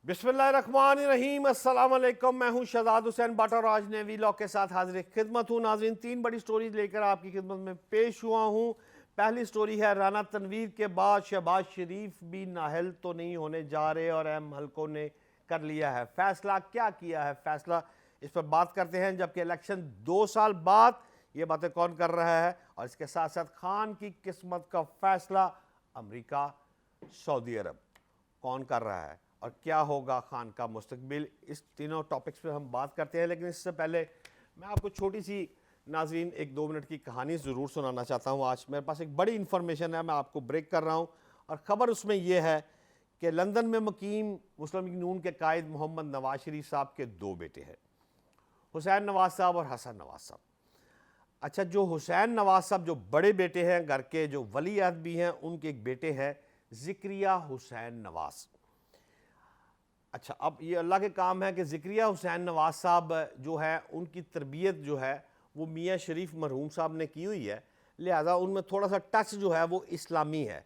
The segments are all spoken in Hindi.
बिस्मिल्लाहिर्रहमानिर्रहीम, अस्सलाम वालेकुम। मैं हूं शहजाद हुसैन भट्ट और आज नए वीलॉग के साथ हाजिर खिदमत हूं। नाज़रीन, तीन बड़ी स्टोरीज लेकर आपकी खिदमत में पेश हुआ हूं। पहली स्टोरी है राना तनवीर के बाद शहबाज शरीफ भी नाहल तो नहीं होने जा रहे और अहम हलकों ने कर लिया है फैसला। क्या किया है फैसला, इस पर बात करते हैं। जबकि इलेक्शन 2 साल बाद ये बातें कौन कर रहा है, और इसके साथ साथ खान की किस्मत का फैसला अमेरिका, सऊदी अरब कौन कर रहा है और क्या होगा खान का मुस्तकबिल। इस तीनों टॉपिक्स पे हम बात करते हैं, लेकिन इससे पहले मैं आपको छोटी सी नाज़रीन 1-2 मिनट की कहानी ज़रूर सुनाना चाहता हूँ। आज मेरे पास एक बड़ी इन्फॉर्मेशन है, मैं आपको ब्रेक कर रहा हूँ। और ख़बर उसमें यह है कि लंदन में मुकीम मुस्लिम लीग नून के कायद मोहम्मद नवाज शरीफ साहब के 2 बेटे हैं, हुसैन नवाज साहब और हसन नवाज साहब। अच्छा, जो हुसैन नवाज साहब जो बड़े बेटे हैं, घर के जो वली अहद भी हैं, उनके एक बेटे हैं ज़िक्रिया हुसैन नवाज। अच्छा, अब ये अल्लाह के काम है कि ज़िक्रिया हुसैन नवाज साहब जो है उनकी तरबियत जो है वो मियाँ शरीफ मरहूम साहब ने की हुई है, लिहाजा उनमें थोड़ा सा टच जो है वो इस्लामी है।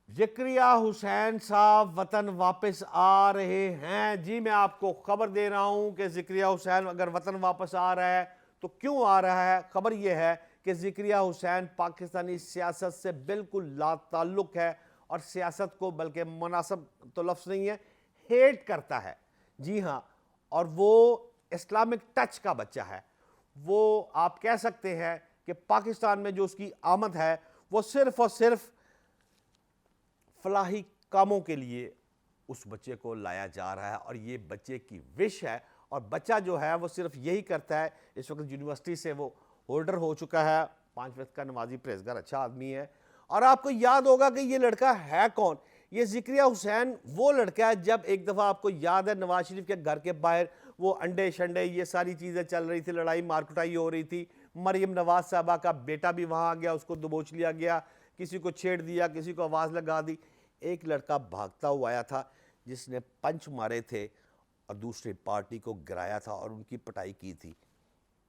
ज़िक्रिया हुसैन साहब वतन वापस आ रहे हैं। जी, मैं आपको खबर दे रहा हूं कि ज़िक्रिया हुसैन अगर वतन वापस आ रहा है तो क्यों आ रहा है। खबर यह है कि ज़िक्रिया हुसैन पाकिस्तानी सियासत से बिल्कुल लाताल्लुक़ है और सियासत को, बल्कि मुनासिब तो लफ्ज़ नहीं है, हेट करता है। जी हाँ, और वो इस्लामिक टच का बच्चा है। वो आप कह सकते हैं कि पाकिस्तान में जो उसकी आमद है वो सिर्फ और सिर्फ फलाही कामों के लिए उस बच्चे को लाया जा रहा है और ये बच्चे की विश है। और बच्चा जो है वो सिर्फ यही करता है। इस वक्त यूनिवर्सिटी से वो होल्डर हो चुका है, 5 वक्त का नमाजी परहेज़गार अच्छा आदमी है। और आपको याद होगा कि ये लड़का है कौन। ये ज़िक्रिया हुसैन वो लड़का है, जब एक दफ़ा आपको याद है नवाज शरीफ के घर के बाहर वो अंडे शंडे ये सारी चीज़ें चल रही थी, लड़ाई मारकुटाई हो रही थी। मरियम नवाज साहबा का बेटा भी वहाँ आ गया, उसको दबोच लिया गया, किसी को छेड़ दिया, किसी को आवाज़ लगा दी। एक लड़का भागता हुआ आया था जिसने पंच मारे थे और दूसरी पार्टी को गिराया था और उनकी पिटाई की थी।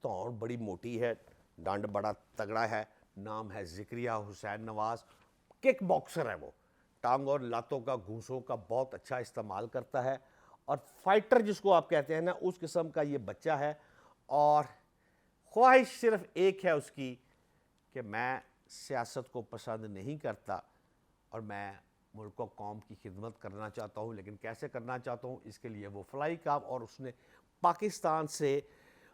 तौड़ बड़ी मोटी है, डंड बड़ा तगड़ा है, नाम है ज़िक्रिया हुसैन नवाज। किक बॉक्सर है वो, टांग और लातों का, घूंसों का बहुत अच्छा इस्तेमाल करता है और फाइटर जिसको आप कहते हैं ना, उस किस्म का ये बच्चा है। और ख्वाहिश सिर्फ एक है उसकी कि मैं सियासत को पसंद नहीं करता और मैं मुल्क व कौम की खिदमत करना चाहता हूँ। लेकिन कैसे करना चाहता हूँ, इसके लिए वो फलाई काम, और उसने पाकिस्तान से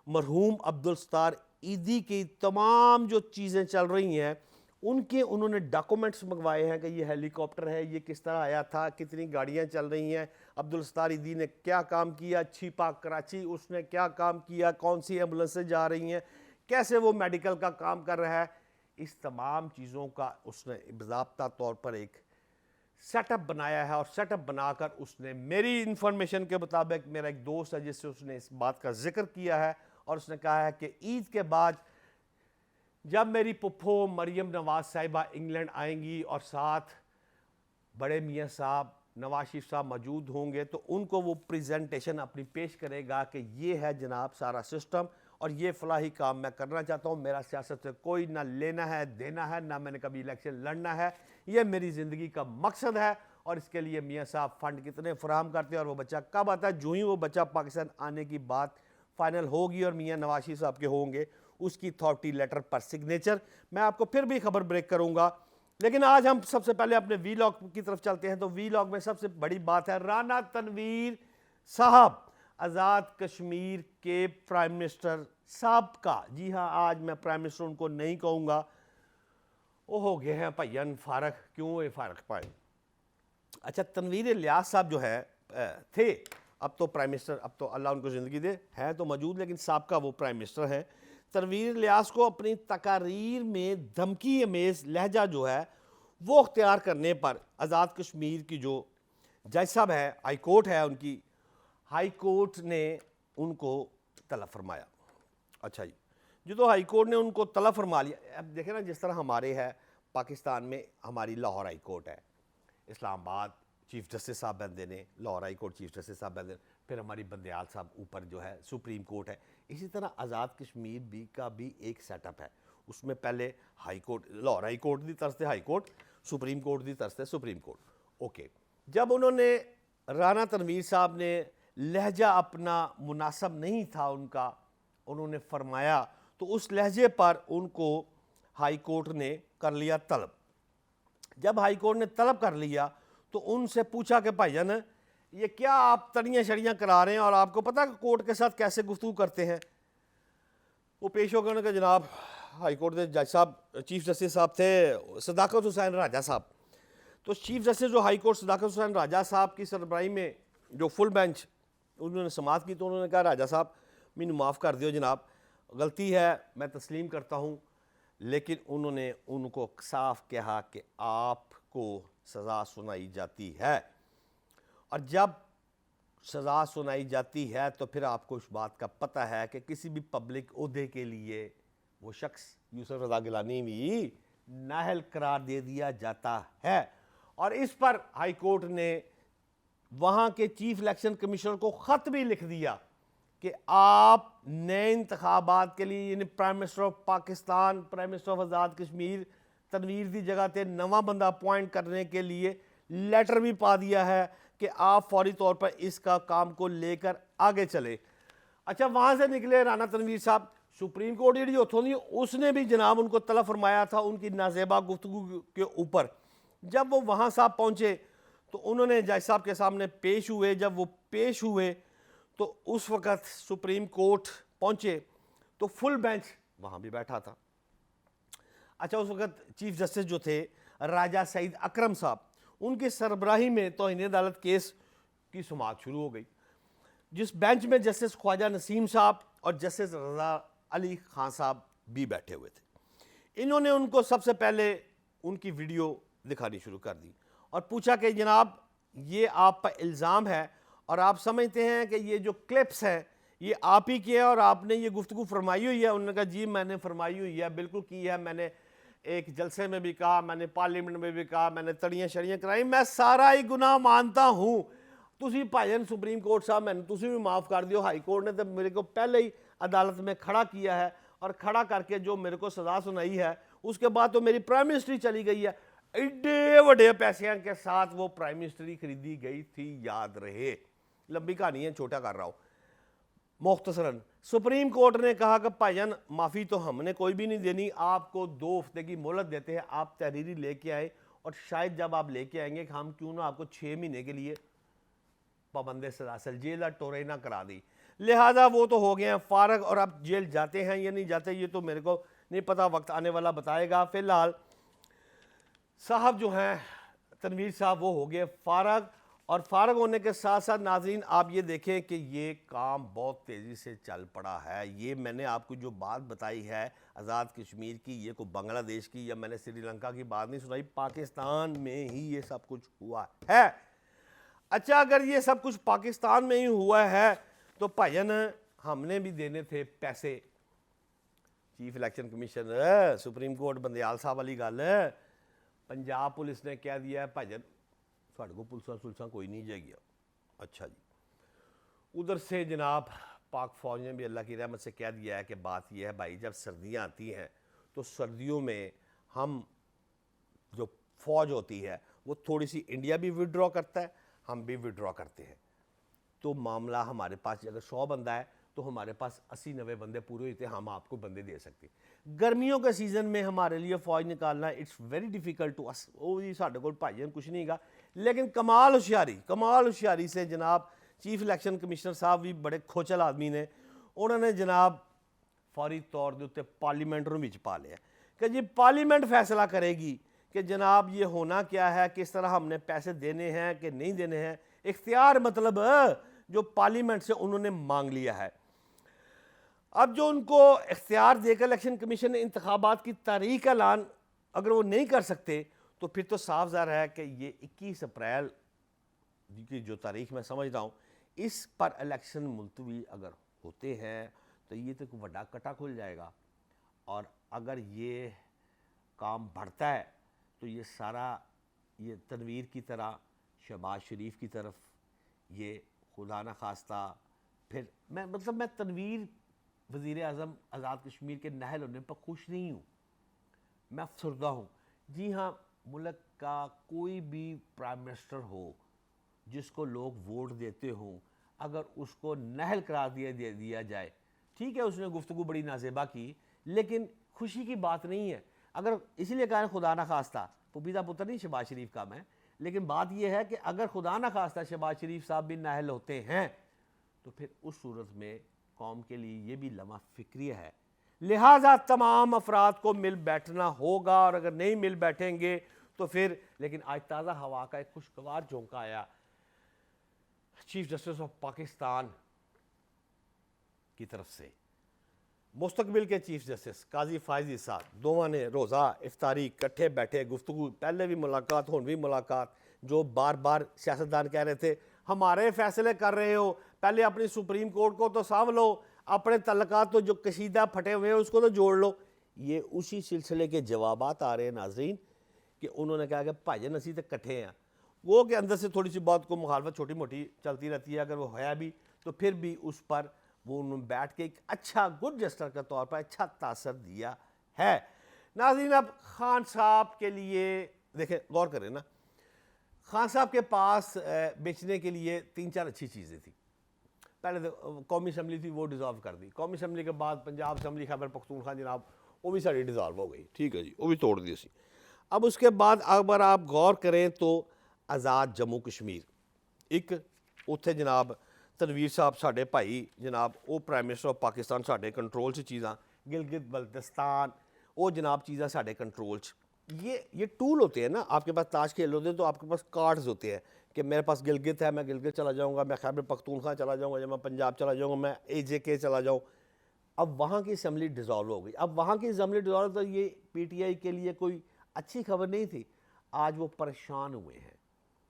मरहूम अब्दुल सत्तार ईदी की तमाम जो चीज़ें चल रही हैं उनके उन्होंने डॉक्यूमेंट्स मंगवाए हैं कि ये हेलीकॉप्टर है, ये किस तरह आया था, कितनी गाड़ियाँ चल रही हैं, अब्दुल सत्तार ईदी ने क्या काम किया, छिपा कराची उसने क्या काम किया, कौन सी एम्बुलेंसें जा रही हैं, कैसे वो मेडिकल का काम कर रहा है। इस तमाम चीज़ों का उसने बाज़ाब्ता तौर पर एक सेटअप बनाया है और सेटअप बनाकर उसने, मेरी इंफॉर्मेशन के मुताबिक, मेरा एक दोस्त है जिससे उसने इस बात का जिक्र किया है और उसने कहा है कि ईद के बाद जब मेरी पुप्पो मरियम नवाज साहिबा इंग्लैंड आएंगी और साथ बड़े मियाँ साहब नवाज शरीफ साहब मौजूद होंगे तो उनको वो प्रेजेंटेशन अपनी पेश करेगा कि ये है जनाब सारा सिस्टम और ये फलाही काम मैं करना चाहता हूँ। मेरा सियासत से कोई ना लेना है देना है, ना मैंने कभी इलेक्शन लड़ना है, ये मेरी ज़िंदगी का मकसद है। और इसके लिए मियाँ साहब फ़ंड कितने फराहम करते हैं और वो बच्चा कब आता है। जो ही वो बच्चा पाकिस्तान आने की बात फाइनल होगी और मियाँ नवाज शरीफ साहब के होंगे, उसकी अथॉरिटी लेटर पर सिग्नेचर मैं आपको फिर भी खबर ब्रेक करूँगा। लेकिन आज हम सबसे पहले अपने वीलॉग की तरफ चलते हैं। तो वीलॉग में सबसे बड़ी बात है राना तनवीर साहब, आज़ाद कश्मीर के प्राइम मिनिस्टर साहब का। जी हाँ, आज मैं प्राइम मिनिस्टर उनको नहीं कहूँगा, वो हो गए हैं भैयन फारग, क्यों ये फारग पाए। अच्छा, तनवीर इलियास साहब जो है थे, अब तो प्राइम मिनिस्टर, अब तो अल्लाह उनको ज़िंदगी दे, हैं तो मौजूद, लेकिन साहब का वो प्राइम मिनिस्टर हैं। तनवीर इलियास को अपनी तकारीर में धमकी अमेज़ लहजा जो है वो अख्तियार करने पर आज़ाद कश्मीर की जो जज साहब है, हाई कोर्ट है उनकी, हाई कोर्ट ने उनको तलब फरमाया। अच्छा जी, जो तो हाई कोर्ट ने उनको तलब फरमा लिया। अब देखें ना, जिस तरह हमारे है पाकिस्तान में, हमारी लाहौर हाई कोर्ट है, इस्लामाबाद चीफ जस्टिस साहब बंदे ने, Lahore high court chief justice साहब बंदे, फिर हमारी बंदयाल साहब ऊपर जो है सुप्रीम कोर्ट है। इसी तरह आज़ाद कश्मीर भी का भी एक सेटअप है। उसमें पहले high court, Lahore high court की तरफ से हाई कोर्ट, सुप्रीम कोर्ट की तरफ से सुप्रीम कोर्ट। ओके, जब उन्होंने राना तनवीर साहब ने लहजा अपना मुनासिब नहीं था उनका, उन्होंने फरमाया, तो उस लहजे पर उनको हाई कोर्ट ने कर लिया तलब। जब हाई कोर्ट ने तलब कर लिया तो उनसे पूछा कि भाईजान ये क्या आप तड़ियाँ शड़ियाँ करा रहे हैं और आपको पता है कोर्ट के साथ कैसे गुफ्तगू करते हैं। वो पेश हो गए कि जनाब हाई कोर्ट के जज साहब, चीफ जस्टिस साहब थे सदाकत हुसैन राजा साहब। तो चीफ जस्टिस जो हाई कोर्ट सदाकत हुसैन राजा साहब की सरबराही में जो फुल बेंच उन्होंने समाअत की, तो उन्होंने कहा राजा साहब मैनू माफ़ कर दियो जनाब, गलती है, मैं तस्लीम करता हूँ। लेकिन उन्होंने उनको साफ कहा कि आपको सज़ा सुनाई जाती है, और जब सज़ा सुनाई जाती है तो फिर आपको इस बात का पता है कि किसी भी पब्लिक ओहदे के लिए वो शख्स यूसुफ रज़ा गिलानी भी नाअहल करार दे दिया जाता है। और इस पर हाई कोर्ट ने वहाँ के चीफ इलेक्शन कमिश्नर को ख़त भी लिख दिया कि आप नए इंतखाबात के लिए, यानी prime minister of Pakistan, prime minister of Azad Kashmir Tanveer की जगह पर नवा बंदा अपॉइंट करने के लिए लेटर भी पा दिया है कि आप फौरी तौर पर इसका काम को लेकर आगे चले। अच्छा, वहाँ से निकले राना तनवीर साहब, सुप्रीम कोर्ट जी उतों दी उसने भी जनाब उनको तलब फरमाया था उनकी नाजेबा गुफ्तगू के ऊपर। जब वो वहाँ साहब पहुँचे तो उन्होंने जज साहब के सामने पेश हुए। जब वो पेश हुए तो उस वक़्त सुप्रीम कोर्ट पहुँचे तो फुल बेंच वहाँ भी बैठा था। अच्छा, उस वक़्त चीफ जस्टिस जो थे राजा सईद अकरम साहब, उनकी सरबराही में तौहीन अदालत केस की सुमात शुरू हो गई, जिस बेंच में जस्टिस ख्वाजा नसीम साहब और जस्टिस रज़ा अली खान साहब भी बैठे हुए थे। इन्होंने उनको सबसे पहले उनकी वीडियो दिखानी शुरू कर दी और पूछा कि जनाब ये आप पर इल्ज़ाम है और आप समझते हैं कि ये जो क्लिप्स हैं ये आप ही के हैं और आपने ये गुफ्तगू फरमाई हुई है। उन्होंने कहा जी मैंने फरमाई हुई है, बिल्कुल की है, मैंने एक जलसे में भी कहा, मैंने पार्लियामेंट में भी कहा, मैंने तड़ियाँ शड़ियाँ कराई, मैं सारा ही गुनाह मानता हूँ। तुसी भाईजान सुप्रीम कोर्ट साहब मैंने तुसी भी माफ़ कर दियो, हाई कोर्ट ने तो मेरे को पहले ही अदालत में खड़ा किया है और खड़ा करके जो मेरे को सज़ा सुनाई है उसके बाद तो मेरी प्राइम मिनिस्ट्री चली गई है। एडे बड़े पैसे के साथ वो प्राइम मिनिस्ट्री खरीदी गई थी, याद रहे। लंबी कहानी है, छोटा कर रहा हूँ। मुख्तसरन सुप्रीम कोर्ट ने कहा कि भाईजान माफ़ी तो हमने कोई भी नहीं देनी, आपको 2 हफ्ते की मोहलत देते हैं, आप तहरीरी लेके आए और शायद जब आप लेके आएंगे कि हम क्यों ना आपको 6 महीने के लिए पाबंद सलासल जेल टोरे ना करा दी। लिहाजा वो तो हो गए हैं फारग और अब जेल जाते हैं या नहीं जाते ये तो मेरे को नहीं पता, वक्त आने वाला बताएगा। फ़िलहाल साहब जो हैं तनवीर साहब वो हो गए फारग, और फारग होने के साथ साथ नाज़रीन आप ये देखें कि ये काम बहुत तेज़ी से चल पड़ा है। ये मैंने आपको जो बात बताई है आज़ाद कश्मीर की, ये को बांग्लादेश की या मैंने श्रीलंका की बात नहीं सुनाई, पाकिस्तान में ही ये सब कुछ हुआ है। अच्छा, अगर ये सब कुछ पाकिस्तान में ही हुआ है तो भाईजान हमने भी देने थे पैसे। Chief election commission supreme court Bandial साहब वाली गल, पंजाब पुलिस ने कह दिया है भाईजान साढ़े को पुलिस कोई नहीं जाएगी। अच्छा जी, उधर से जनाब पाक फौज ने भी अल्लाह की रहमत से कह दिया है कि बात यह है भाई, जब सर्दियाँ आती हैं तो सर्दियों में हम जो फ़ौज होती है वो थोड़ी सी इंडिया भी विड्रॉ करता है, हम भी विड्रॉ करते हैं। तो मामला हमारे पास अगर 100 बंदा है तो हमारे पास 80-90 बंदे पूरे होते हैं, हम आपको बंदे दे सकते। गर्मियों के सीज़न में हमारे लिए फ़ौज निकालना it's very difficult to us. वो जी साढ़े को भाईजान कुछ नहीं गा, लेकिन कमाल होशियारी से जनाब चीफ इलेक्शन कमिश्नर साहब भी बड़े खोचल आदमी ने, उन्होंने जनाब फौरी तौर के उत्ते पार्लीमेंट नूं विच पा लिया कि जी पार्लीमेंट फैसला करेगी कि जनाब ये होना क्या है, किस तरह हमने पैसे देने हैं कि नहीं देने हैं। इख्तियार मतलब जो पार्लियामेंट से उन्होंने मांग लिया है। अब जो उनको इख्तियार देकर इलेक्शन कमीशन ने इंतखाबात की तारीख का ऐलान अगर वो नहीं कर सकते तो फिर तो साफ ज़ाहिर है कि ये 21 अप्रैल की जो तारीख मैं समझ रहा हूँ इस पर इलेक्शन मुलतवी अगर होते हैं तो ये तो एक बड़ा कटा खुल जाएगा। और अगर ये काम बढ़ता है तो ये सारा ये तनवीर की तरह शहबाज शरीफ की तरफ ये खुदा न खास्ता फिर मैं तनवीर वज़ीर आज़म आज़ाद कश्मीर के नाहल होने पर खुश नहीं हूँ, मैं अफसरदा हूँ। जी हाँ, मुल्क का कोई भी प्राइम मिनिस्टर हो जिसको लोग वोट देते हों, अगर उसको नाअहल करार दिया जाए, ठीक है उसने गुफ्तगू बड़ी नाजेबा की, लेकिन खुशी की बात नहीं है। अगर इसीलिए कहा खुदा ना खास्ता, पुबीदा पुत्र नहीं शहबाज शरीफ का मैं, लेकिन बात यह है कि अगर खुदा ना खास्ता शहबाज शरीफ साहब भी नाअहल होते हैं तो फिर उस सूरत में कौम के लिए ये भी लम्हा फिक्रिया है। लिहाजा तमाम अफराद को मिल बैठना होगा, और अगर नहीं मिल बैठेंगे तो फिर, लेकिन आज ताज़ा हवा का एक खुशगवार झोंका आया चीफ जस्टिस ऑफ पाकिस्तान की तरफ से। मुस्तकबिल के चीफ जस्टिस काजी फायजी साहब दोवां ने रोज़ा इफ्तारी इकट्ठे बैठे, गुफ्तगू, पहले भी मुलाकात, हुन भी मुलाकात। जो बार बार सियासतदान कह रहे थे हमारे फैसले कर रहे हो, पहले अपनी सुप्रीम कोर्ट को तो सामभ लो, अपने तल्लकात तो जो कशीदा फटे हुए हैं उसको तो जोड़ लो। ये उसी सिलसिले के जवाबात आ रहे हैं नाजरीन, कि उन्होंने कहा कि भाईजान असी तो कट्ठे हैं। वो के अंदर से थोड़ी सी बात को मुखालफत छोटी मोटी चलती रहती है, अगर वो है भी तो फिर भी उस पर वो उन्होंने बैठ के एक अच्छा गुड जेस्टर के तौर पर अच्छा तासर दिया है। नाज़रीन, अब खान साहब के लिए देखें, गौर करें ना, खान साहब के पास बेचने के लिए 3-4 अच्छी चीज़ें थी। पहले तो कौमी असम्बली थी, वो डिज़ोल्व कर दी। कौमी असम्बली के बाद पंजाब असम्बली खैबर पख्तूनख्वा जनाब, वो भी सारी डिज़ोल्व हो गई, ठीक है जी, वो भी तोड़ दी सी। अब उसके बाद अगर आप गौर करें तो आज़ाद जम्मू कश्मीर, एक उत्थे जनाब तनवीर साहब साढ़े भाई जनाब, वो प्राइम मिनिस्टर ऑफ पाकिस्तान साढ़े कंट्रोल से चीज़ा, गिलगित बल्तिस्तान वो जनाब चीज़ा साढ़े कंट्रोल। ये टूल होते हैं ना, आपके पास ताश खेल होते हैं तो आपके पास कार्ड्स होते हैं कि मेरे पास गिलगित है, मैं गिलगित चला जाऊँगा, मैं खैबर पख्तूनख्वा चला जाऊँगा, या मैं पंजाब चला जाऊँगा, मैं AJK चला जाऊँ। अब वहाँ की असम्बली डिज़ोल्व हो गई। अब वहाँ की असम्बली डिज़ोल्व, तो ये PTI के लिए कोई अच्छी खबर नहीं थी। आज वो परेशान हुए हैं।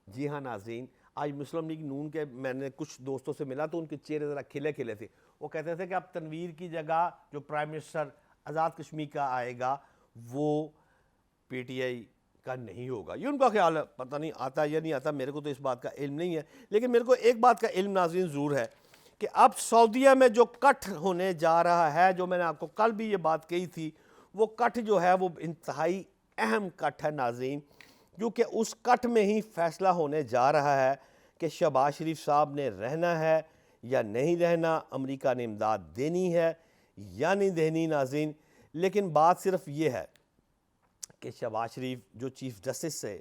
जी हाँ नाज़रीन, आज मुस्लिम लीग नून के मैंने कुछ दोस्तों से मिला तो उनके चेहरे ज़रा खिले खिले थे। वो कहते थे कि अब तनवीर की जगह जो प्राइम मिनिस्टर आज़ाद कश्मीर का आएगा वो PTI का नहीं होगा। ये उनका ख्याल है, पता नहीं आता या नहीं आता, मेरे को तो इस बात का इल्म नहीं है। लेकिन मेरे को एक बात का इल्म नाज़रीन ज़रूर है कि अब सऊदीया में जो कट होने जा रहा है, जो मैंने आपको कल भी ये बात कही थी, वो कट जो है वो इंतहाई अहम कट है नाज़रीन, क्योंकि उस कट में ही फैसला होने जा रहा है कि शहबाज शरीफ साहब ने रहना है या नहीं रहना, अमेरिका ने इमदाद देनी है या नहीं देनी नाज़रीन। लेकिन बात सिर्फ ये है कि शहबाज शरीफ जो चीफ जस्टिस से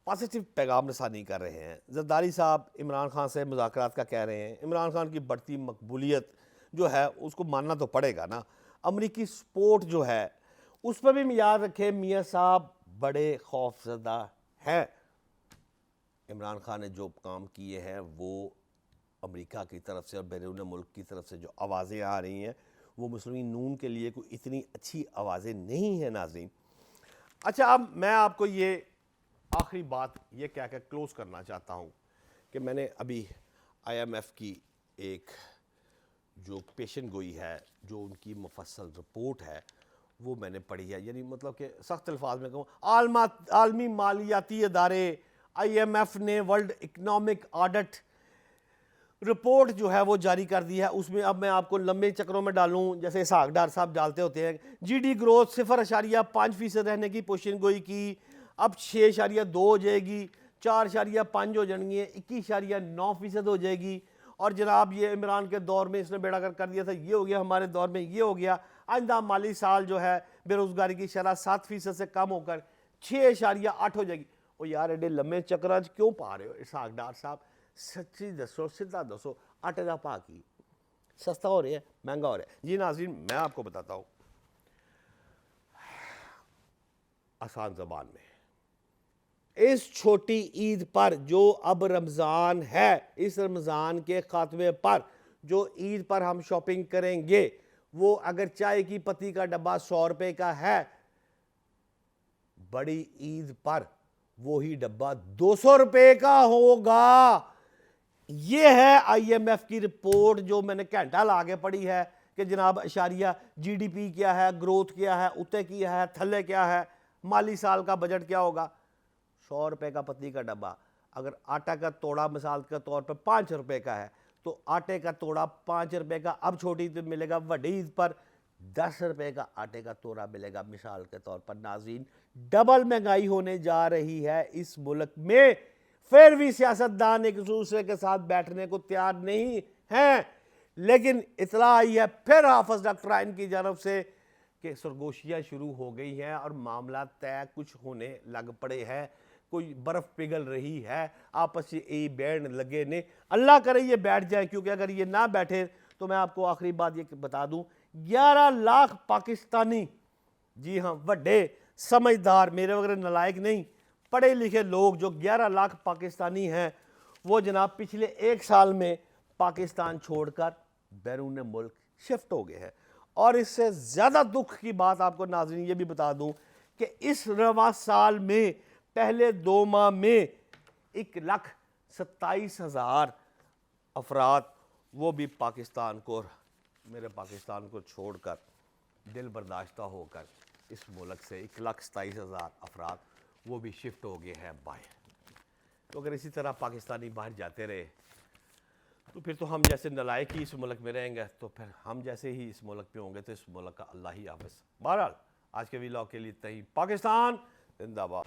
पॉजिटिव पैगाम रसानी कर रहे हैं, जरदारी साहब इमरान खान से मुज़ाकरात का कह रहे हैं, इमरान खान की बढ़ती मकबूलियत जो है उसको मानना तो पड़ेगा ना, अमरीकी सपोर्ट जो है उस पर भी याद रखें मियाँ साहब बड़े खौफजदा हैं। इमरान खान ने जो काम किए हैं वो अमेरिका की तरफ से और बैरून मुल्क की तरफ से जो आवाज़ें आ रही हैं वो मुस्लिम नून के लिए कोई इतनी अच्छी आवाज़ें नहीं हैं नाज़रीन। अच्छा, अब मैं आपको ये आखिरी बात ये कह कर क्लोज़ करना चाहता हूँ कि मैंने अभी IMF की एक जो पेशन गोई है, जो उनकी मुफस्सल रिपोर्ट है वो मैंने पढ़ी है। यानी मतलब कि सख्त अल्फाज में कहूँ, आलमी मालियाती अदारे IMF ने वर्ल्ड इकनॉमिक ऑडिट रिपोर्ट जो है वो जारी कर दी है। उसमें अब मैं आपको लंबे चक्रों में डालूं, जैसे इसहाक डार साहब डालते होते हैं, GDP ग्रोथ 0.5% रहने की पोशन गोई की, अब 6.2 हो जाएगी, 4.5 हो जाएंगी, 21.9% हो जाएगी। और जनाब ये इमरान के दौर में इसने बेड़ा कर दिया था, ये हो गया, हमारे दौर में ये हो गया। आइंदा माली साल जो है बेरोज़गारी की शरह 7% से कम होकर 6.8 हो जाएगी। और यार एडे लम्बे चक्कर क्यों पा रहे हो इसहाक डार साहब, सच्ची दसो, सीधा दसो, आटे का भाव की सस्ता हो रहा है महंगा हो रहा है? जी नाज़रीन, मैं आपको बताता हूँ आसान ज़बान में, इस छोटी ईद पर जो अब रमज़ान है, इस रमज़ान के ख़ात्मे पर जो ईद पर हम शॉपिंग करेंगे, वो अगर चाय की पत्ती का डब्बा 100 रुपये का है, बड़ी ईद पर वो ही डब्बा 200 रुपये का होगा। ये है IMF की रिपोर्ट जो मैंने घंटा ला के पढ़ी है कि जनाब अशारिया GDP क्या है, ग्रोथ क्या है, उत्ते क्या है, थल्ले क्या है, माली साल का बजट क्या होगा। 100 रुपये का पत्ती का डब्बा, अगर आटा का तोड़ा मिसाल के तौर पर 5 रुपये का है तो आटे का तोड़ा 5 रुपये का अब छोटी ईद मिलेगा, बड़ी ईद पर 10 रुपये का आटे का तोड़ा मिलेगा मिसाल के तौर पर। नाज़रीन, डबल महंगाई होने जा रही है इस मुल्क में। फिर भी सियासतदान एक दूसरे के साथ बैठने को तैयार नहीं हैं। लेकिन इतला आई है फिर हाफिज डॉक्टर आइन की जानब से कि सरगोशियाँ शुरू हो गई हैं और मामला तय कुछ होने लग पड़े हैं, कोई बर्फ़ पिघल रही है, आपस में यही बैठ लगे ने। अल्लाह करे ये बैठ जाए, क्योंकि अगर ये ना बैठे तो मैं आपको आखिरी बात ये बता दूं, 11 लाख पाकिस्तानी, जी हाँ वड्डे समझदार, मेरे वगैरह नलायक नहीं, पढ़े लिखे लोग जो 11 लाख पाकिस्तानी हैं, वो जनाब पिछले 1 साल में पाकिस्तान छोड़कर बैरून मुल्क शिफ्ट हो गए हैं। और इससे ज़्यादा दुख की बात आपको नाज़रीन ये भी बता दूं कि इस रवा साल में पहले 2 माह में 1,27,000 अफराद वो भी पाकिस्तान को, मेरे पाकिस्तान को छोड़कर दिल बर्दाश्ता होकर इस मुल्क से 1,27,000 अफराद वो भी शिफ्ट हो गए हैं बाहर। तो अगर इसी तरह पाकिस्तानी बाहर जाते रहे तो फिर तो हम जैसे नलायक ही इस मुल्क में रहेंगे, तो फिर हम जैसे ही इस मुल्क में होंगे तो इस मुल्क का अल्लाह ही हाफ़िज़। बहरहाल आज के व्लॉग के लिए इतना ही। पाकिस्तान जिंदाबाद।